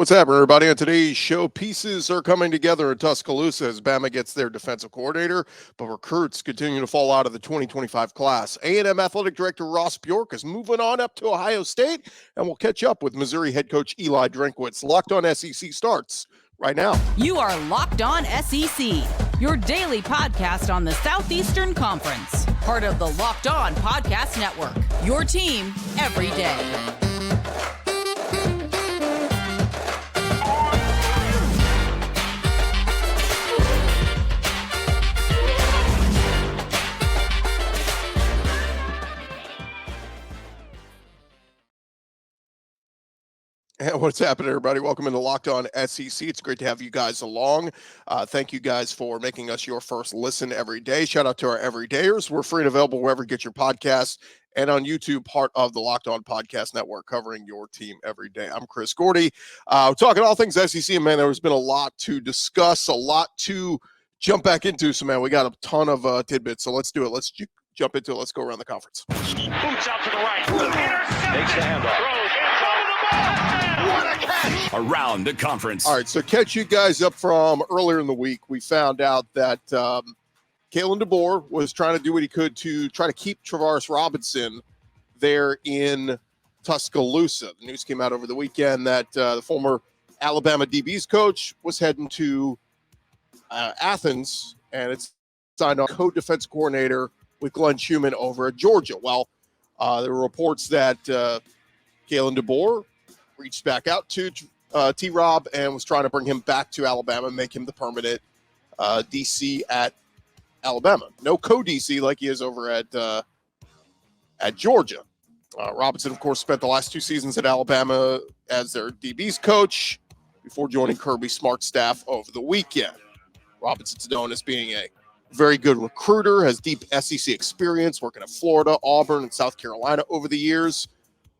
What's happening, everybody? On today's show, pieces are coming together in Tuscaloosa as Bama gets their defensive coordinator, but recruits continue to fall out of the 2025 class. A&M Athletic Director Ross Bjork is moving on up to Ohio State, and we'll catch up with Missouri head coach Eli Drinkwitz. Locked on SEC starts right now. You are Locked On SEC, your daily podcast on the Southeastern Conference. Part of the Locked On Podcast Network, your team every day. And what's happening, everybody? Welcome into Locked On SEC. It's great to have you guys along. Thank you guys for making us your first listen every day. Shout out to our everydayers. We're free and available wherever you get your podcasts and on YouTube, part of the Locked On Podcast Network, covering your team every day. I'm Chris Gordy. Talking all things SEC, and man, there's been a lot to discuss, a lot to jump back into. So, man, we got a ton of tidbits. So let's do it. Let's jump into it. Let's go around the conference. Boots out to the right. Makes the handoff. Around the conference. All right, so catch you guys up from earlier in the week. We found out that Kalen DeBoer was trying to do what he could to try to keep Travaris Robinson there in Tuscaloosa. The news came out over the weekend that the former Alabama DB's coach was heading to Athens, and it's signed on co-defense coordinator with Glenn Schumann over at Georgia. Well, there were reports that Kalen DeBoer reached back out to T-Rob and was trying to bring him back to Alabama and make him the permanent DC at Alabama. No co-DC like he is over at Georgia. Robinson, of course, spent the last 2 seasons at Alabama as their DB's coach before joining Kirby Smart's staff over the weekend. Robinson's known as being a very good recruiter, has deep SEC experience working at Florida, Auburn, and South Carolina over the years.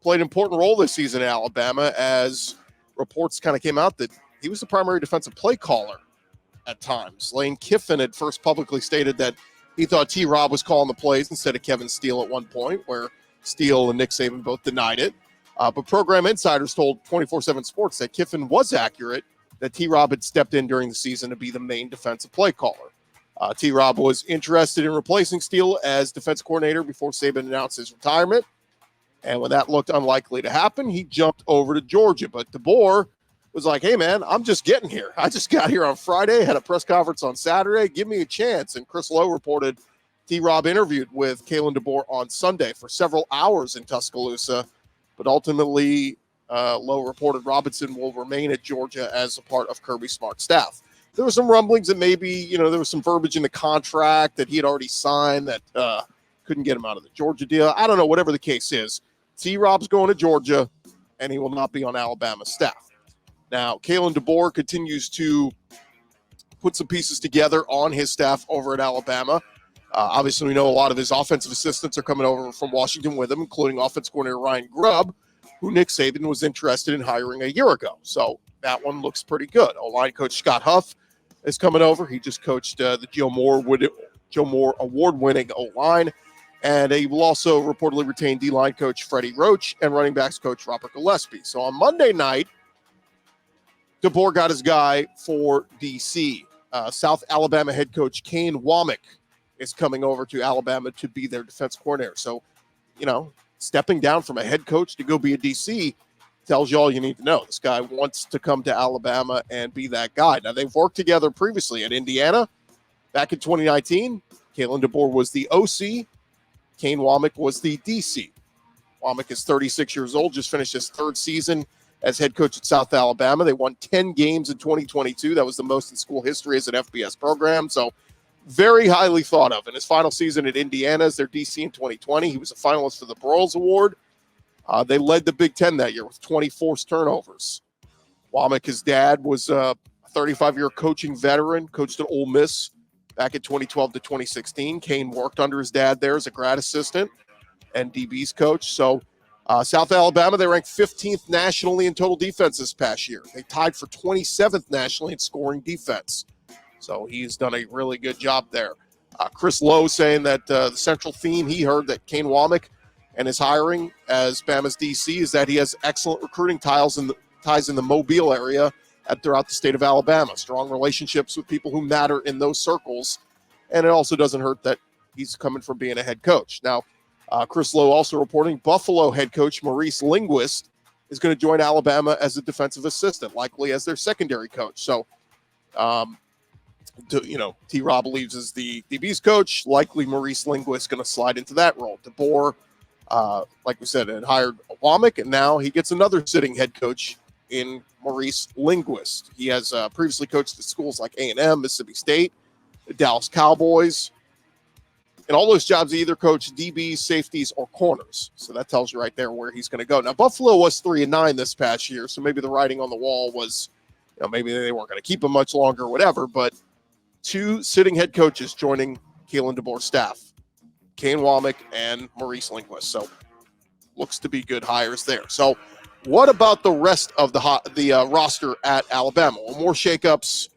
Played an important role this season at Alabama as reports kind of came out that he was the primary defensive play caller at times. Lane Kiffin had first publicly stated that he thought T-Rob was calling the plays instead of Kevin Steele at one point, where Steele and Nick Saban both denied it. But program insiders told 24/7 Sports that Kiffin was accurate, that T-Rob had stepped in during the season to be the main defensive play caller. T-Rob was interested in replacing Steele as defense coordinator before Saban announced his retirement. And when that looked unlikely to happen, he jumped over to Georgia. But DeBoer was like, hey, man, I'm just getting here. I just got here on Friday, had a press conference on Saturday. Give me a chance. And Chris Lowe reported T-Rob interviewed with Kalen DeBoer on Sunday for several hours in Tuscaloosa. But ultimately, Lowe reported Robinson will remain at Georgia as a part of Kirby Smart's staff. There were some rumblings that maybe, there was some verbiage in the contract that he had already signed that couldn't get him out of the Georgia deal. I don't know, whatever the case is. T-Rob's going to Georgia, and he will not be on Alabama's staff. Now, Kalen DeBoer continues to put some pieces together on his staff over at Alabama. Obviously, we know a lot of his offensive assistants are coming over from Washington with him, including offensive coordinator Ryan Grubb, who Nick Saban was interested in hiring a year ago. So that one looks pretty good. O-line coach Scott Huff is coming over. He just coached the Joe Moore award-winning O-line. And he will also reportedly retain D-line coach Freddie Roach and running backs coach Robert Gillespie. So on Monday night, DeBoer got his guy for D.C. South Alabama head coach Kane Wommack is coming over to Alabama to be their defense coordinator. So, stepping down from a head coach to go be a D.C. tells you all you need to know. This guy wants to come to Alabama and be that guy. Now, they've worked together previously at Indiana. Back in 2019, Kalen DeBoer was the OC. Kane Wommack was the DC. Wommack is 36 years old, just finished his 3rd season as head coach at South Alabama. They won 10 games in 2022. That was the most in school history as an FBS program. So very highly thought of. In his final season at Indiana as their DC in 2020, he was a finalist for the Broyles Award. They led the Big Ten that year with 20 forced turnovers. Wommack, his dad, was a 35-year coaching veteran, coached at Ole Miss back in 2012 to 2016. Kane worked under his dad there as a grad assistant and DB's coach. So South Alabama, they ranked 15th nationally in total defense this past year. They tied for 27th nationally in scoring defense. So he's done a really good job there. Chris Lowe saying that the central theme he heard that Kane Wommack and his hiring as Bama's DC is that he has excellent recruiting ties in ties in the Mobile area and throughout the state of Alabama. Strong relationships with people who matter in those circles. And it also doesn't hurt that he's coming from being a head coach. Now, Chris Lowe also reporting Buffalo head coach Maurice Linguist is going to join Alabama as a defensive assistant, likely as their secondary coach. So, T-Rob leaves as the DB's coach. Likely Maurice Linguist going to slide into that role. DeBoer, like we said, had hired Wommack, and now he gets another sitting head coach in Maurice Linguist. He has previously coached at schools like A&M, Mississippi State, the Dallas Cowboys. And all those jobs, he either coach DBs, safeties, or corners. So that tells you right there where he's going to go. Now, Buffalo was 3-9 this past year, so maybe the writing on the wall was, maybe they weren't going to keep him much longer or whatever, but 2 sitting head coaches joining Kalen DeBoer's staff, Kane Wommack and Maurice Linguist. So looks to be good hires there. So what about the rest of the roster at Alabama? Well, more shakeups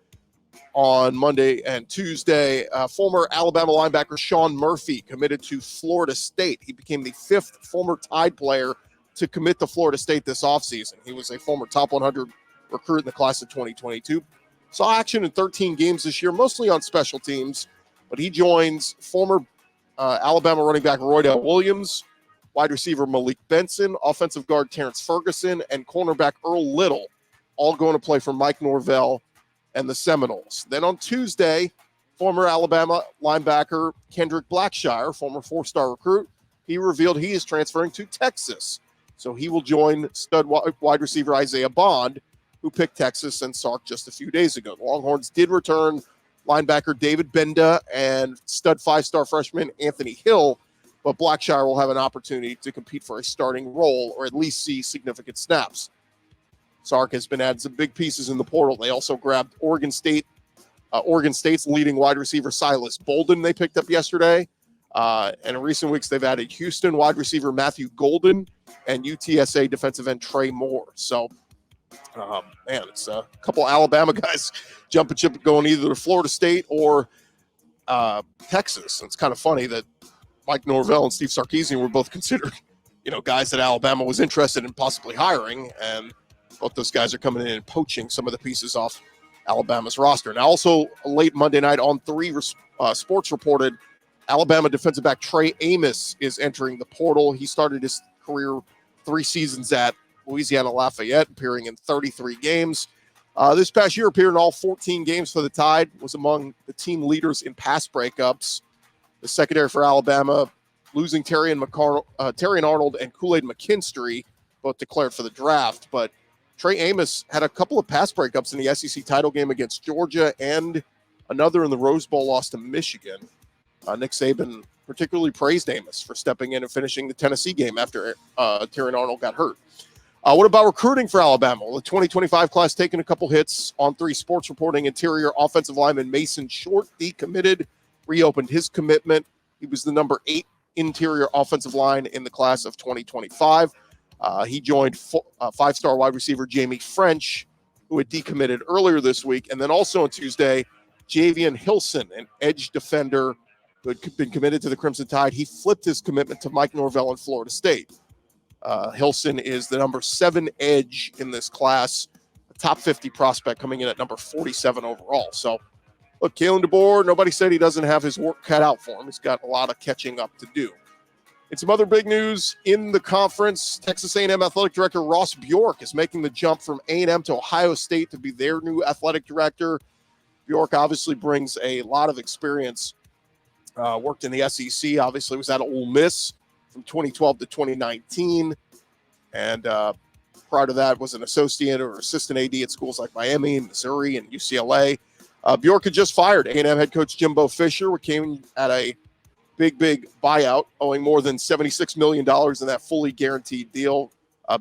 on Monday and Tuesday. Former Alabama linebacker Sean Murphy committed to Florida State. He became the 5th former Tide player to commit to Florida State this offseason. He was a former top 100 recruit in the class of 2022. Saw action in 13 games this year, mostly on special teams, but he joins former Alabama running back Roydell Williams, wide receiver Malik Benson, offensive guard Terrence Ferguson, and cornerback Earl Little, all going to play for Mike Norvell and the Seminoles. Then on Tuesday, former Alabama linebacker Kendrick Blackshire, former 4-star recruit, he revealed he is transferring to Texas. So he will join stud wide receiver Isaiah Bond, who picked Texas and Sark just a few days ago. The Longhorns did return linebacker David Benda and stud 5-star freshman Anthony Hill, but Blackshire will have an opportunity to compete for a starting role or at least see significant snaps. Sark has been added some big pieces in the portal. They also grabbed Oregon State's leading wide receiver Silas Bolden they picked up yesterday. And in recent weeks, they've added Houston wide receiver Matthew Golden and UTSA defensive end Trey Moore. So, it's a couple Alabama guys jumping ship going either to Florida State or Texas. And it's kind of funny that Mike Norvell and Steve Sarkisian were both considered, guys that Alabama was interested in possibly hiring, and both those guys are coming in and poaching some of the pieces off Alabama's roster. Now, also late Monday night on 3 Sports reported, Alabama defensive back Trey Amos is entering the portal. He started his career 3 seasons at Louisiana Lafayette, appearing in 33 games. This past year, appeared in all 14 games for the Tide, was among the team leaders in pass breakups. The secondary for Alabama, losing Terry and Arnold and Kool-Aid McKinstry, both declared for the draft. But Trey Amos had a couple of pass breakups in the SEC title game against Georgia and another in the Rose Bowl loss to Michigan. Nick Saban particularly praised Amos for stepping in and finishing the Tennessee game after Terry and Arnold got hurt. What about recruiting for Alabama? Well, the 2025 class taking a couple hits. On 3 Sports reporting, interior offensive lineman Mason Short decommitted, reopened his commitment. He was the number 8 interior offensive line in the class of 2025. He joined 5-star wide receiver Jamie French, who had decommitted earlier this week. And then also on Tuesday, Javian Hilson, an edge defender who had been committed to the Crimson Tide. He flipped his commitment to Mike Norvell in Florida State. Hilson is the number 7 edge in this class, a top 50 prospect coming in at number 47 overall. So, look, Kalen DeBoer, nobody said he doesn't have his work cut out for him. He's got a lot of catching up to do. And some other big news in the conference. Texas A&M athletic director Ross Bjork is making the jump from A&M to Ohio State to be their new athletic director. Bjork obviously brings a lot of experience. Worked in the SEC, obviously was at Ole Miss from 2012 to 2019. And prior to that was an associate or assistant AD at schools like Miami, Missouri, and UCLA. Bjork had just fired A&M head coach Jimbo Fisher, which came at a big buyout, owing more than $76 million in that fully guaranteed deal.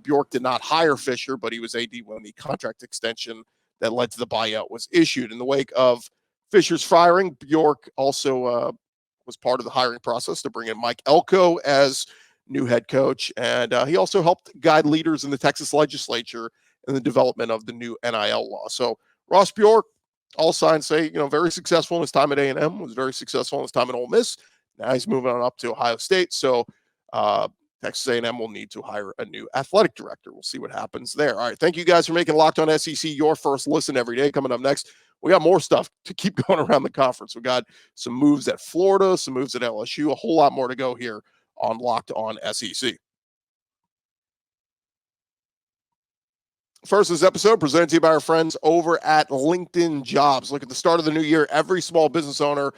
Bjork did not hire Fisher, but he was AD when the contract extension that led to the buyout was issued. In the wake of Fisher's firing, Bjork also was part of the hiring process to bring in Mike Elko as new head coach. And he also helped guide leaders in the Texas legislature in the development of the new NIL law. So Ross Bjork, all signs say, very successful in his time at A&M, was very successful in his time at Ole Miss. Now he's moving on up to Ohio State. So Texas A&M will need to hire a new athletic director. We'll see what happens there. All right, thank you guys for making Locked On SEC your first listen every day. Coming up next, we got more stuff to keep going around the conference. We got some moves at Florida, some moves at LSU, a whole lot more to go here on Locked On SEC. First, this episode presented to you by our friends over at LinkedIn Jobs. Look, at the start of the new year, every small business owner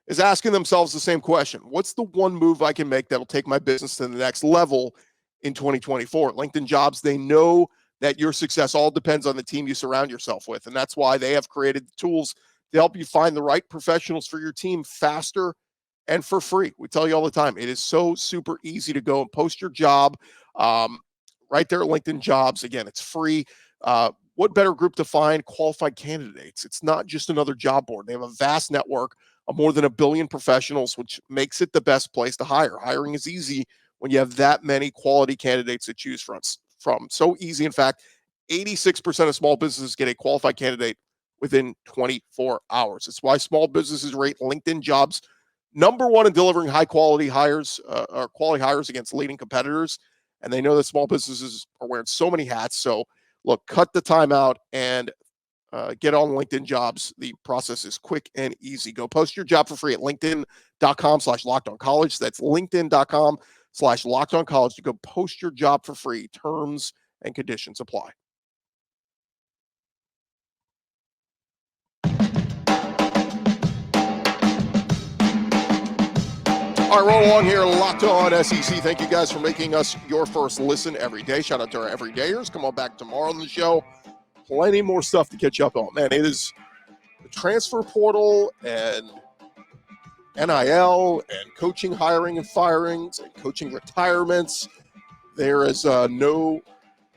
is asking themselves the same question. What's the one move I can make that'll take my business to the next level in 2024? LinkedIn Jobs, they know that your success all depends on the team you surround yourself with. And that's why they have created tools to help you find the right professionals for your team faster and for free. We tell you all the time, it is so super easy to go and post your job right there at LinkedIn Jobs. Again, it's free. What better group to find qualified candidates? It's not just another job board. They have a vast network of more than 1 billion professionals, which makes it the best place to hire. Hiring is easy when you have that many quality candidates to choose from. So easy, in fact, 86% of small businesses get a qualified candidate within 24 hours. It's why small businesses rate LinkedIn Jobs #1 in delivering high-quality hires or quality hires against leading competitors. And they know that small businesses are wearing so many hats. So, look, cut the time out and get on LinkedIn Jobs. The process is quick and easy. Go post your job for free at linkedin.com/lockedoncollege. That's linkedin.com/lockedoncollege to go post your job for free. Terms and conditions apply. All right, roll along here, Locked On SEC. Thank you guys for making us your first listen every day. Shout out to our everydayers. Come on back tomorrow on the show. Plenty more stuff to catch up on. Man, it is the transfer portal and NIL and coaching hiring and firings and coaching retirements. There is no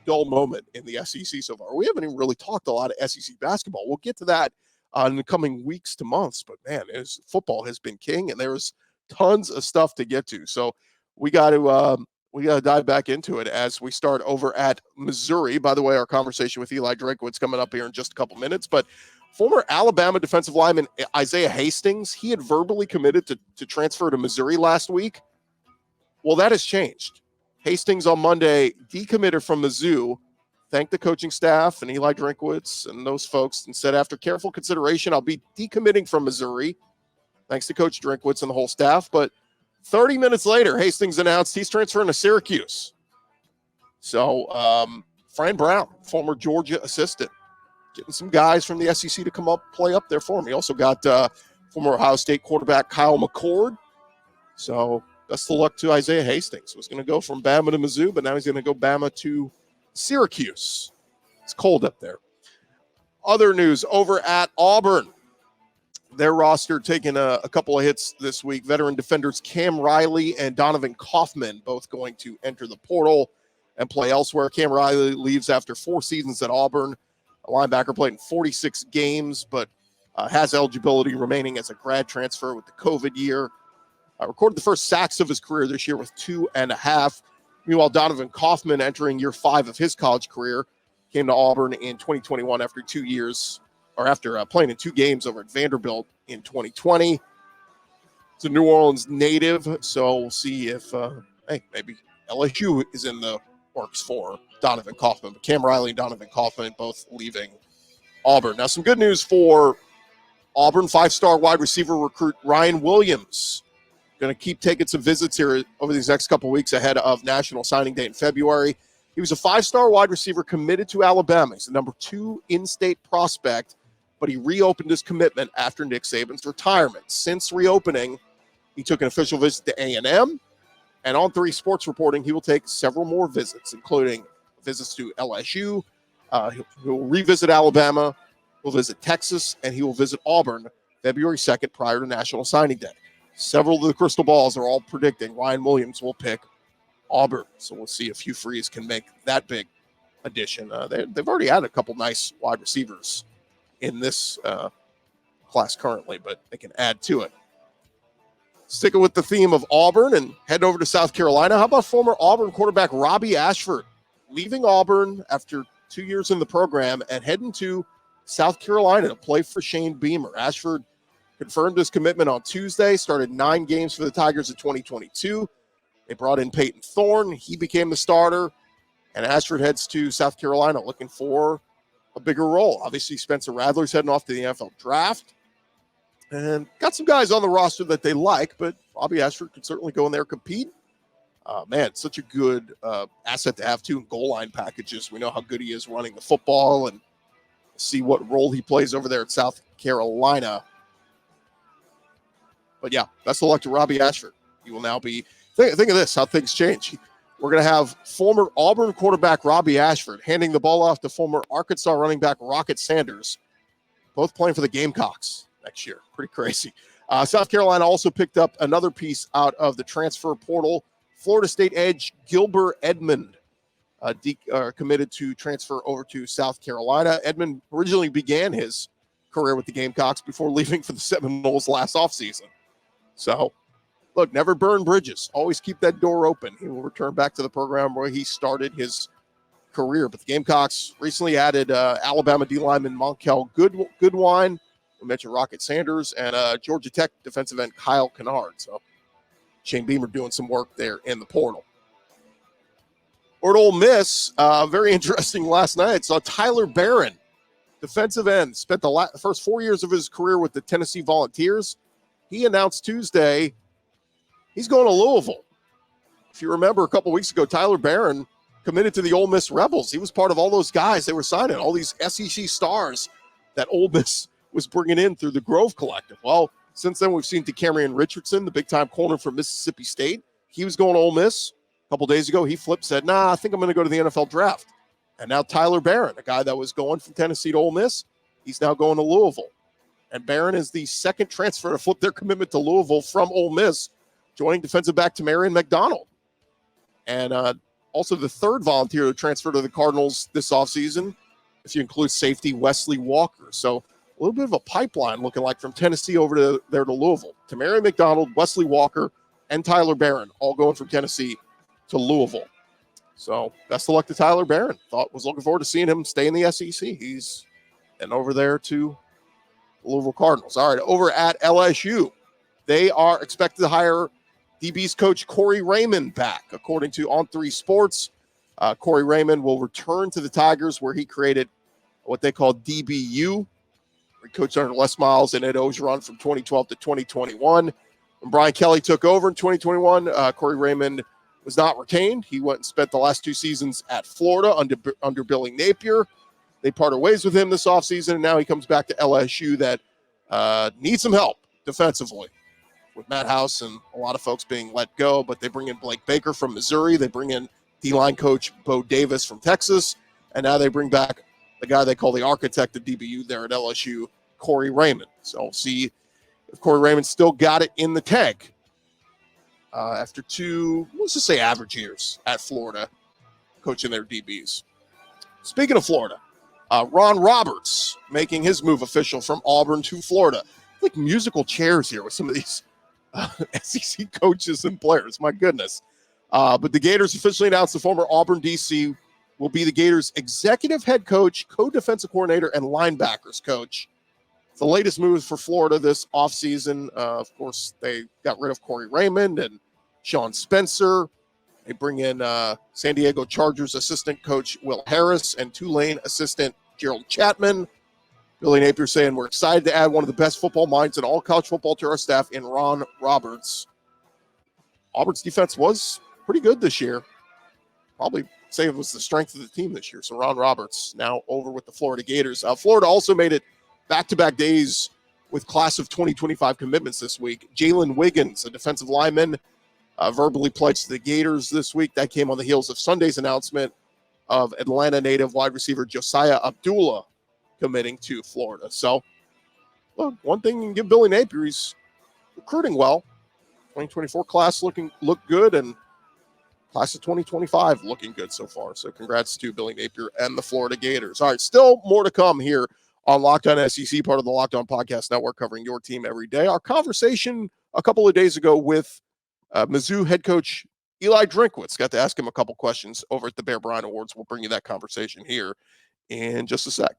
dull moment in the SEC so far. We haven't even really talked a lot of SEC basketball. We'll get to that in the coming weeks to months. But, man, football has been king, and there's tons of stuff to get to. So we got to dive back into it as we start over at Missouri. By the way, our conversation with Eli Drinkwitz coming up here in just a couple minutes. But former Alabama defensive lineman Isaiah Hastings, he had verbally committed to transfer to Missouri last week. Well, that has changed. Hastings on Monday decommitted from Mizzou, thanked the coaching staff and Eli Drinkwitz and those folks, and said, after careful consideration, I'll be decommitting from Missouri. Thanks to Coach Drinkwitz and the whole staff. But 30 minutes later, Hastings announced he's transferring to Syracuse. So, Fran Brown, former Georgia assistant, getting some guys from the SEC to come up, play up there for him. He also got former Ohio State quarterback Kyle McCord. So, best of luck to Isaiah Hastings. Was going to go from Bama to Mizzou, but now he's going to go Bama to Syracuse. It's cold up there. Other news over at Auburn. Their roster taking a couple of hits this week. Veteran defenders Cam Riley and Donovan Kaufman both going to enter the portal and play elsewhere. Cam Riley leaves after 4 seasons at Auburn. A linebacker played in 46 games, but has eligibility remaining as a grad transfer with the COVID year. Recorded the first sacks of his career this year with 2.5. Meanwhile, Donovan Kaufman, entering year 5 of his college career, came to Auburn in 2021 after 2 years, or after playing in 2 games over at Vanderbilt in 2020. It's a New Orleans native, so we'll see if maybe LSU is in the works for Donovan Kaufman. But Cam Riley and Donovan Kaufman both leaving Auburn. Now, some good news for Auburn. 5-star wide receiver recruit Ryan Williams going to keep taking some visits here over these next couple weeks ahead of National Signing Day in February. He was a 5-star wide receiver committed to Alabama. He's the number 2 in-state prospect, but he reopened his commitment after Nick Saban's retirement. Since reopening, he took an official visit to A&M, and on 3 Sports reporting, he will take several more visits, including visits to LSU. He'll revisit Alabama, he'll visit Texas, and he will visit Auburn February 2nd prior to National Signing Day. Several of the crystal balls are all predicting Ryan Williams will pick Auburn, so we'll see if Hugh Freeze can make that big addition. They've already had a couple nice wide receivers in this class currently, but they can add to it. Sticking with the theme of Auburn and head over to South Carolina. How about former Auburn quarterback Robbie Ashford leaving Auburn after 2 years in the program and heading to South Carolina to play for Shane Beamer? Ashford confirmed his commitment on Tuesday, started 9 games for the Tigers in 2022. They brought in Peyton Thorne. He became the starter. And Ashford heads to South Carolina looking for a bigger role. Obviously, Spencer Radler's heading off to the NFL draft. And got some guys on the roster that they like, but Robbie Ashford could certainly go in there and compete. Man, such a good asset to have, too, in goal line packages. We know how good he is running the football, and see what role he plays over there at South Carolina. But, yeah, best of luck to Robbie Ashford. He will now be – think of this, how things change. We're going to have former Auburn quarterback Robbie Ashford handing the ball off to former Arkansas running back Rocket Sanders, both playing for the Gamecocks next year. Pretty crazy. South Carolina also picked up another piece out of the transfer portal. Florida State edge Gilbert Edmond committed to transfer over to South Carolina. Edmond originally began his career with the Gamecocks before leaving for the Seminoles last offseason. So, look, never burn bridges. Always keep that door open. He will return back to the program where he started his career. But the Gamecocks recently added Alabama D lineman Monkel Goodwine. We mentioned Rocket Sanders and Georgia Tech defensive end Kyle Kennard. So Shane Beamer doing some work there in the portal. Or at Ole Miss, very interesting last night. Saw Tyler Barron, defensive end, spent the first 4 years of his career with the Tennessee Volunteers. He announced Tuesday he's going to Louisville. If you remember a couple weeks ago, Tyler Barron committed to the Ole Miss Rebels. He was part of all those guys they were signing, all these SEC stars that Ole Miss was bringing in through the Grove Collective. Well, since then, we've seen DeCamerion Richardson, the big-time corner from Mississippi State. He was going to Ole Miss. A couple days ago, he flipped, said, I think I'm going to go to the NFL draft. And now Tyler Barron, a guy that was going from Tennessee to Ole Miss, he's now going to Louisville. And Barron is the second transfer to flip their commitment to Louisville from Ole Miss, joining defensive back Tamarion McDonald. And also the third volunteer to transfer to the Cardinals this offseason, if you include safety Wesley Walker. So a little bit of a pipeline looking like from Tennessee over to there to Louisville. Tamarion McDonald, Wesley Walker, and Tyler Barron all going from Tennessee to Louisville. So best of luck to Tyler Barron. Was looking forward to seeing him stay in the SEC. He's and over there to Louisville Cardinals. All right, over at LSU, they are expected to hire DB's coach Corey Raymond back. According to On3 Sports, Cory Raymond will return to the Tigers, where he created what they call DBU. He coached under Les Miles and Ed Ogeron from 2012 to 2021. When Brian Kelly took over in 2021, Cory Raymond was not retained. He went and spent the last 2 seasons at Florida under Billy Napier. They parted ways with him this offseason, and now he comes back to LSU that needs some help defensively, with Matt House and a lot of folks being let go. But they bring in Blake Baker from Missouri. They bring in D-line coach Bo Davis from Texas. And now they bring back the guy they call the architect of DBU there at LSU, Cory Raymond. So we'll see if Cory Raymond still got it in the tank after 2, let's just say average years at Florida, coaching their DBs. Speaking of Florida, Ron Roberts making his move official from Auburn to Florida. Like musical chairs here with some of these SEC coaches and players. My goodness. But the Gators officially announced the former Auburn DC will be the Gators' executive head coach, co-defensive coordinator, and linebackers coach. The latest move for Florida this offseason. Of course, they got rid of Cory Raymond and Sean Spencer. They bring in San Diego Chargers assistant coach Will Harris and Tulane assistant Gerald Chapman. Billy Napier saying, we're excited to add one of the best football minds in all college football to our staff in Ron Roberts. Auburn's defense was pretty good this year. Probably say it was the strength of the team this year. So Ron Roberts now over with the Florida Gators. Florida also made it back-to-back days with class of 2025 commitments this week. Jalen Wiggins, a defensive lineman, verbally pledged to the Gators this week. That came on the heels of Sunday's announcement of Atlanta native wide receiver Josiah Abdullah committing to Florida. So, well, one thing you can give Billy Napier, he's recruiting well. 2024 class looked good, and class of 2025 looking good so far. So congrats to Billy Napier and the Florida Gators. All right, still more to come here on Locked On SEC, part of the Locked On Podcast Network, covering your team every day. Our conversation a couple of days ago with Mizzou head coach Eli Drinkwitz. Got to ask him a couple questions over at the Bear Bryant Awards. We'll bring you that conversation here in just a sec.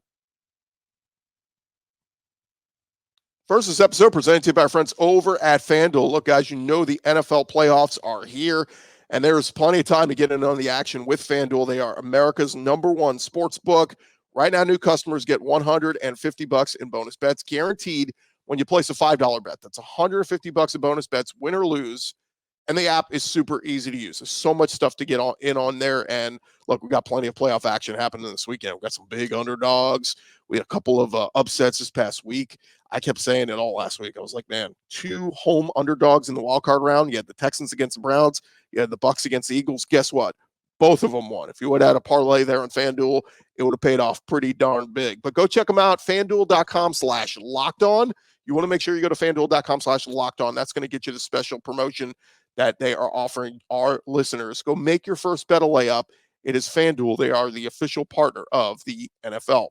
First, this episode presented to you by our friends over at FanDuel. Look, guys, you know the NFL playoffs are here. And there's plenty of time to get in on the action with FanDuel. They are America's #1 sports book. Right now, new customers get $150 in bonus bets guaranteed when you place a $5 bet. That's $150 in bonus bets, win or lose. And the app is super easy to use. There's so much stuff to get on there. And look, we got plenty of playoff action happening this weekend. We got some big underdogs. We had a couple of upsets this past week. I kept saying it all last week. I was like, man, 2 home underdogs in the wild card round. You had the Texans against the Browns. You had the Bucks against the Eagles. Guess what? Both of them won. If you would have had a parlay there on FanDuel, it would have paid off pretty darn big. But go check them out, FanDuel.com/lockedon. You want to make sure you go to FanDuel.com/lockedon. That's going to get you the special promotion that they are offering our listeners. Go make your first bet a layup. It is FanDuel. They are the official partner of the NFL.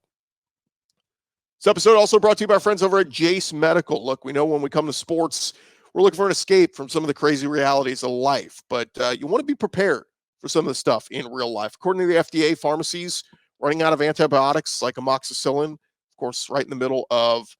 This episode also brought to you by our friends over at Jace Medical. Look, we know when we come to sports, we're looking for an escape from some of the crazy realities of life, but you want to be prepared for some of the stuff in real life. According to the FDA, pharmacies running out of antibiotics like amoxicillin, of course, right in the middle of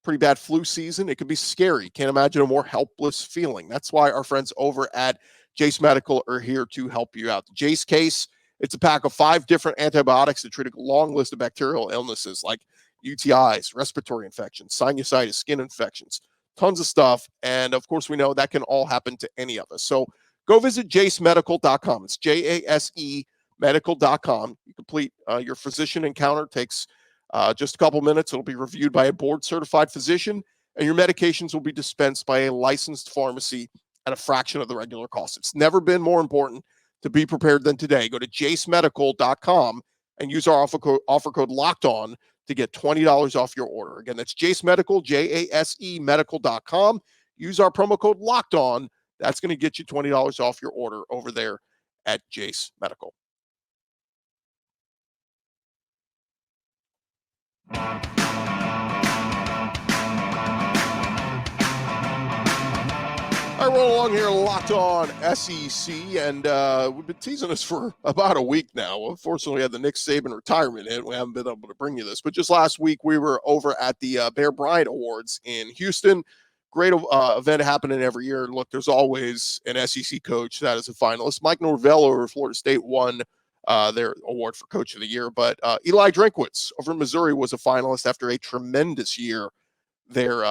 pretty bad flu season. It could be scary. Can't imagine a more helpless feeling. That's why our friends over at Jace Medical are here to help you out. The Jace case, it's a pack of 5 different antibiotics that treat a long list of bacterial illnesses like UTIs, respiratory infections, sinusitis, skin infections, tons of stuff. And of course, we know that can all happen to any of us. So go visit jacemedical.com. It's JASE medical.com. You complete your physician encounter. Takes just a couple minutes. It'll be reviewed by a board-certified physician, and your medications will be dispensed by a licensed pharmacy at a fraction of the regular cost. It's never been more important to be prepared than today. Go to jacemedical.com and use our offer code LOCKEDON to get $20 off your order. Again, that's Jace Medical, JASE medical.com. Use our promo code LOCKEDON. That's going to get you $20 off your order over there at Jace Medical. I roll along here, locked on SEC, and we've been teasing this for about a week now. Unfortunately, we had the Nick Saban retirement hit. We haven't been able to bring you this, but just last week we were over at the Bear Bryant Awards in Houston. Great event happening every year. Look, there's always an SEC coach that is a finalist. Mike Norvell over Florida State won their award for Coach of the Year, but Eli Drinkwitz over in Missouri was a finalist after a tremendous year. They're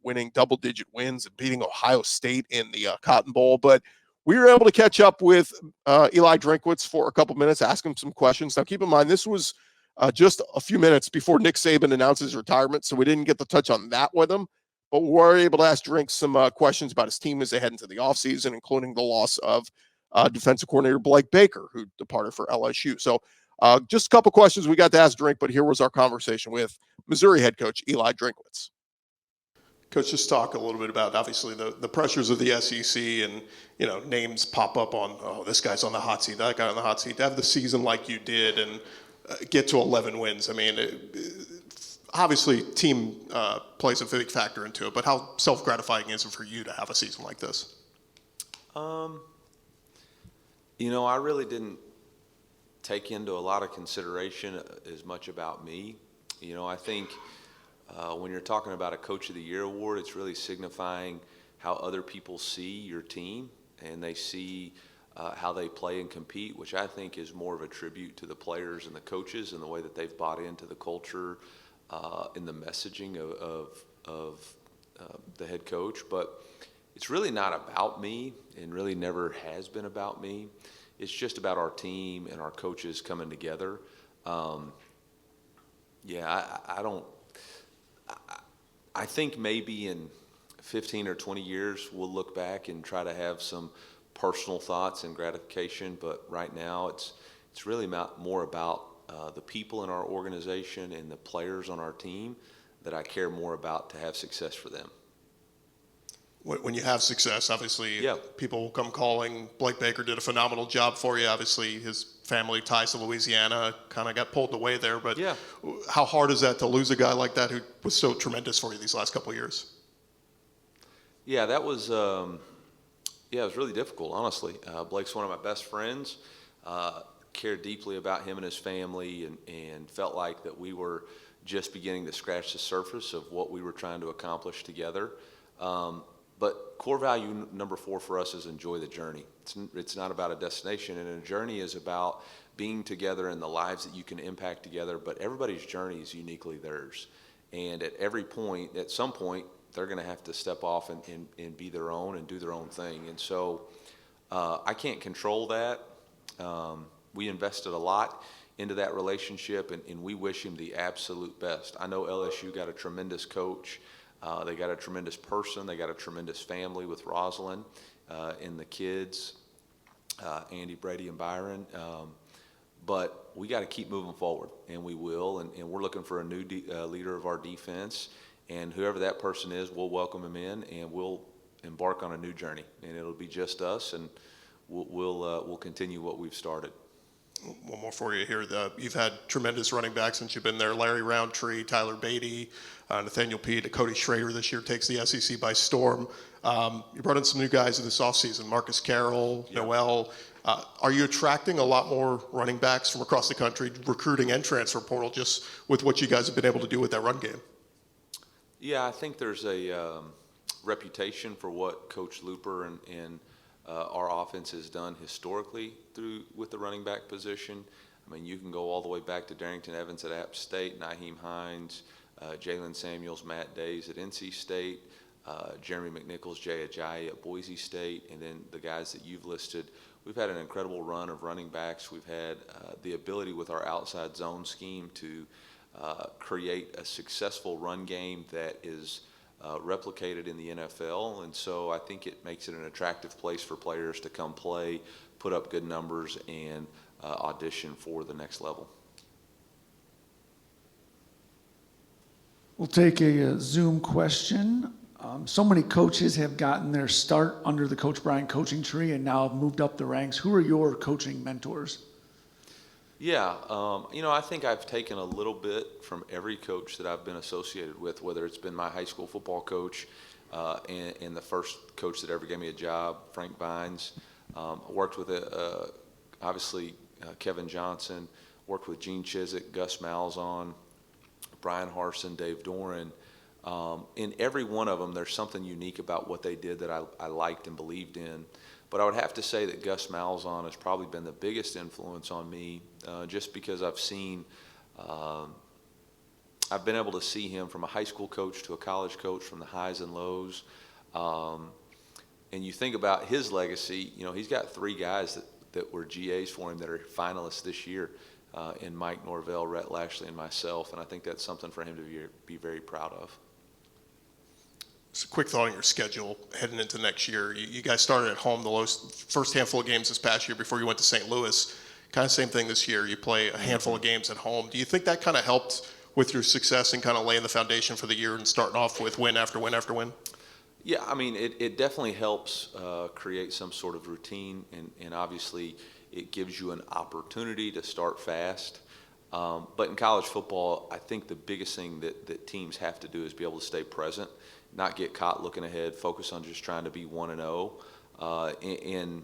winning double-digit wins and beating Ohio State in the Cotton Bowl. But we were able to catch up with Eli Drinkwitz for a couple minutes, ask him some questions. Now, keep in mind, this was just a few minutes before Nick Saban announced his retirement, so we didn't get to touch on that with him. But we were able to ask Drink some questions about his team as they head into the offseason, including the loss of defensive coordinator Blake Baker, who departed for LSU. So just a couple questions we got to ask Drink, but here was our conversation with Missouri head coach Eli Drinkwitz. Coach, just talk a little bit about, obviously, the pressures of the SEC and, you know, names pop up on, oh, this guy's on the hot seat, that guy on the hot seat. To have the season like you did and get to 11 wins, I mean, obviously team plays a big factor into it, but how self-gratifying is it for you to have a season like this? You know, I really didn't take into a lot of consideration as much about me. You know, I think when you're talking about a Coach of the Year award, it's really signifying how other people see your team and they see how they play and compete, which I think is more of a tribute to the players and the coaches and the way that they've bought into the culture and the messaging of the head coach. But it's really not about me and really never has been about me. It's just about our team and our coaches coming together. I think maybe in 15 or 20 years we'll look back and try to have some personal thoughts and gratification, but right now it's really more about the people in our organization and the players on our team that I care more about to have success for them. When you have success, obviously, yeah, people will come calling. Blake Baker did a phenomenal job for you. Obviously, his family ties to Louisiana, kind of got pulled away there. But yeah, how hard is that to lose a guy like that who was so tremendous for you these last couple of years? Yeah, that was it was really difficult, honestly. Blake's one of my best friends. Cared deeply about him and his family, and felt like that we were just beginning to scratch the surface of what we were trying to accomplish together. But core value number 4 for us is enjoy the journey. It's not about a destination, and a journey is about being together in the lives that you can impact together, but everybody's journey is uniquely theirs. And at some point, they're going to have to step off and be their own and do their own thing. And so I can't control that. We invested a lot into that relationship, and we wish him the absolute best. I know LSU got a tremendous coach. They got a tremendous person. They got a tremendous family with Rosalind and the kids, Andy, Brady, and Byron. But we got to keep moving forward, and we will. And we're looking for a new leader of our defense. And whoever that person is, we'll welcome him in, and we'll embark on a new journey. And it'll be just us, and we'll continue what we've started. One more for you here. You've had tremendous running backs since you've been there. Larry Roundtree, Tyler Beatty, Nathaniel Pete, Cody Schrader this year takes the SEC by storm. You brought in some new guys this offseason, Marcus Carroll, yep. Noel. Are you attracting a lot more running backs from across the country, recruiting and transfer portal, just with what you guys have been able to do with that run game? Yeah, I think there's a reputation for what Coach Looper and our offense has done historically with the running back position. I mean, you can go all the way back to Darrington Evans at App State, Naheem Hines, Jalen Samuels, Matt Days at NC State, Jeremy McNichols, Jay Ajayi at Boise State, and then the guys that you've listed. We've had an incredible run of running backs. We've had the ability with our outside zone scheme to create a successful run game that is replicated in the NFL, and so I think it makes it an attractive place for players to come play, put up good numbers, and audition for the next level. We'll take a Zoom question. So many coaches have gotten their start under the Coach Bryant coaching tree and now have moved up the ranks. Who are your coaching mentors? Yeah, I think I've taken a little bit from every coach that I've been associated with, whether it's been my high school football coach and the first coach that ever gave me a job, Frank Bynes. I worked with, obviously, Kevin Johnson, worked with Gene Chizik, Gus Malzahn, Brian Harsin, Dave Doran. In every one of them, there's something unique about what they did that I liked and believed in. But I would have to say that Gus Malzahn has probably been the biggest influence on me, just because I've been able to see him from a high school coach to a college coach, from the highs and lows. And you think about his legacy, he's got 3 guys that were GAs for him that are finalists this year, in Mike Norvell, Rhett Lashley, and myself. And I think that's something for him to be very proud of. Just a quick thought on your schedule heading into next year. You guys started at home the first handful of games this past year before you went to St. Louis. Kind of same thing this year. You play a handful of games at home. Do you think that kind of helped with your success and kind of laying the foundation for the year and starting off with win after win after win? Yeah, I mean, it definitely helps create some sort of routine, and obviously it gives you an opportunity to start fast. But in college football, I think the biggest thing that teams have to do is be able to stay present, not get caught looking ahead, focus on just trying to be 1-0. And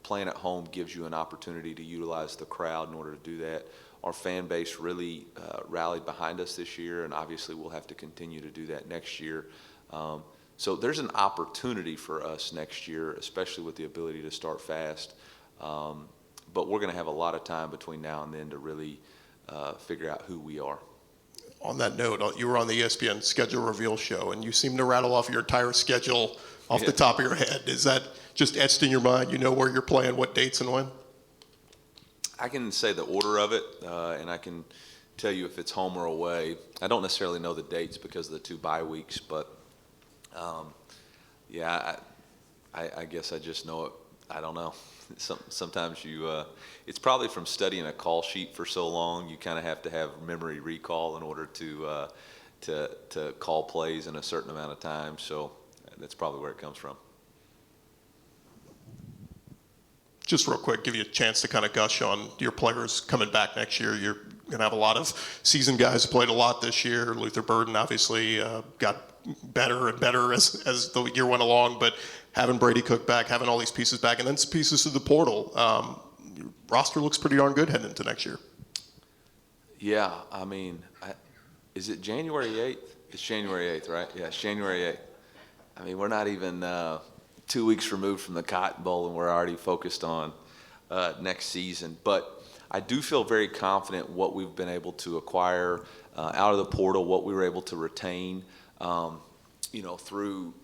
playing at home gives you an opportunity to utilize the crowd in order to do that. Our fan base really rallied behind us this year, and obviously we'll have to continue to do that next year. So there's an opportunity for us next year, especially with the ability to start fast. But we're going to have a lot of time between now and then to really figure out who we are. On that note, you were on the ESPN Schedule Reveal show, and you seem to rattle off your entire schedule off the top of your head. Is that just etched in your mind? You know where you're playing, what dates and when? I can say the order of it, and I can tell you if it's home or away. I don't necessarily know the dates because of the 2 bye weeks, but I guess I just know it. I don't know. Sometimes it's probably from studying a call sheet for so long, you kind of have to have memory recall in order to call plays in a certain amount of time. So that's probably where it comes from. Just real quick, give you a chance to kind of gush on your players coming back next year. You're going to have a lot of seasoned guys who played a lot this year. Luther Burden obviously got better and better as the year went along, but having Brady Cook back, having all these pieces back, and then some pieces to the portal, your roster looks pretty darn good heading into next year. Yeah, I mean, is it January 8th? It's January 8th, right? Yeah, it's January 8th. I mean, we're not even 2 weeks removed from the Cotton Bowl, and we're already focused on next season. But I do feel very confident what we've been able to acquire out of the portal, what we were able to retain, through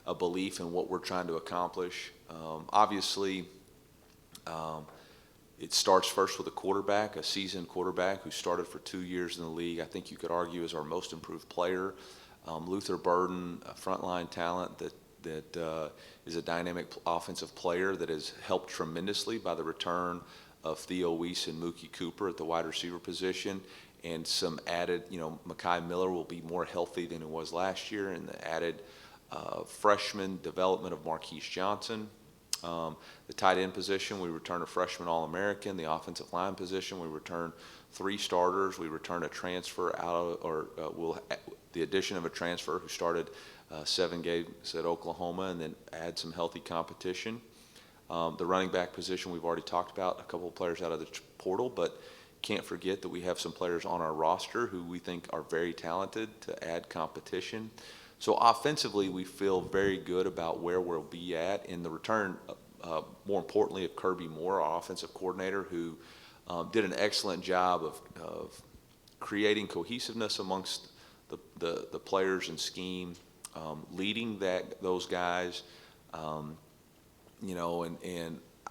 a belief in what we're trying to accomplish. Obviously, it starts first with a quarterback, a seasoned quarterback who started for 2 years in the league. I think you could argue is our most improved player. Luther Burden, a frontline talent that is a dynamic offensive player that has helped tremendously by the return of Theo Weiss and Mookie Cooper at the wide receiver position, and some added, Mekhi Miller will be more healthy than he was last year, and the added freshman development of Marquise Johnson. The tight end position, we return a freshman All-American. The offensive line position, we return 3 starters. We return a transfer the addition of a transfer who started 7 games at Oklahoma, and then add some healthy competition. The running back position, we've already talked about a couple of players out of the portal, but can't forget that we have some players on our roster who we think are very talented to add competition. So offensively, we feel very good about where we'll be at in the return, more importantly, of Kirby Moore, our offensive coordinator, who did an excellent job of creating cohesiveness amongst the players and scheme, leading those guys, and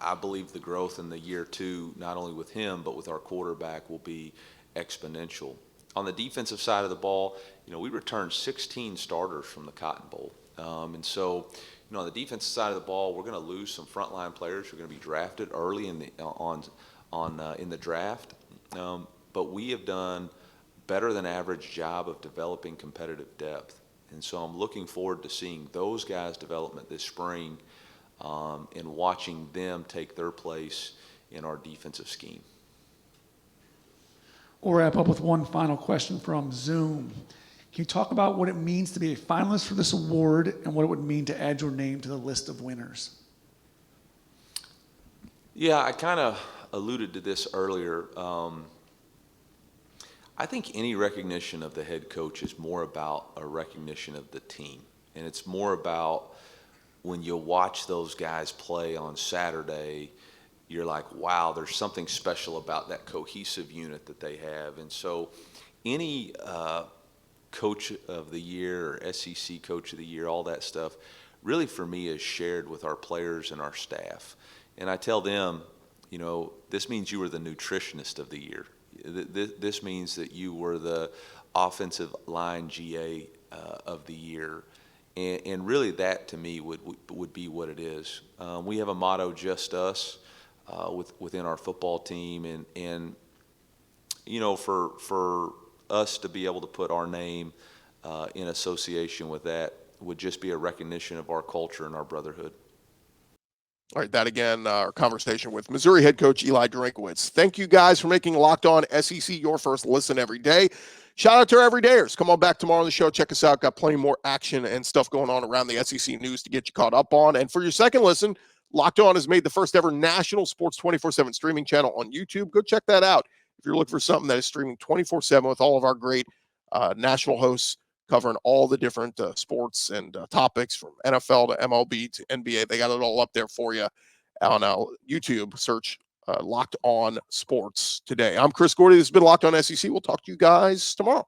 I believe the growth in the year 2, not only with him, but with our quarterback, will be exponential. On the defensive side of the ball, we returned 16 starters from the Cotton Bowl. And so, on the defensive side of the ball, we're going to lose some frontline players who are going to be drafted early in the draft. But we have done better than average job of developing competitive depth. And so I'm looking forward to seeing those guys' development this spring, and watching them take their place in our defensive scheme. We'll wrap up with one final question from Zoom. Can you talk about what it means to be a finalist for this award and what it would mean to add your name to the list of winners? Yeah, I kind of alluded to this earlier. I think any recognition of the head coach is more about a recognition of the team. And it's more about when you watch those guys play on Saturday, you're like, wow, there's something special about that cohesive unit that they have. And so any coach of the year or SEC coach of the year, all that stuff, really for me is shared with our players and our staff. And I tell them, this means you were the nutritionist of the year. This means that you were the offensive line GA of the year. And really that to me would be what it is. We have a motto, just us, within our football team. And for us to be able to put our name in association with that would just be a recognition of our culture and our brotherhood. All right, that again, our conversation with Missouri head coach Eli Drinkwitz. Thank you guys for making Locked On SEC your first listen every day. Shout out to our everydayers. Come on back tomorrow on the show. Check us out. Got plenty more action and stuff going on around the SEC news to get you caught up on. And for your second listen, Locked On has made the first ever national sports 24/7 streaming channel on YouTube. Go check that out if you're looking for something that is streaming 24/7 with all of our great national hosts covering all the different sports and topics from NFL to MLB to NBA. They got it all up there for you on YouTube. Search Locked On Sports today. I'm Chris Gordy. This has been Locked On SEC. We'll talk to you guys tomorrow.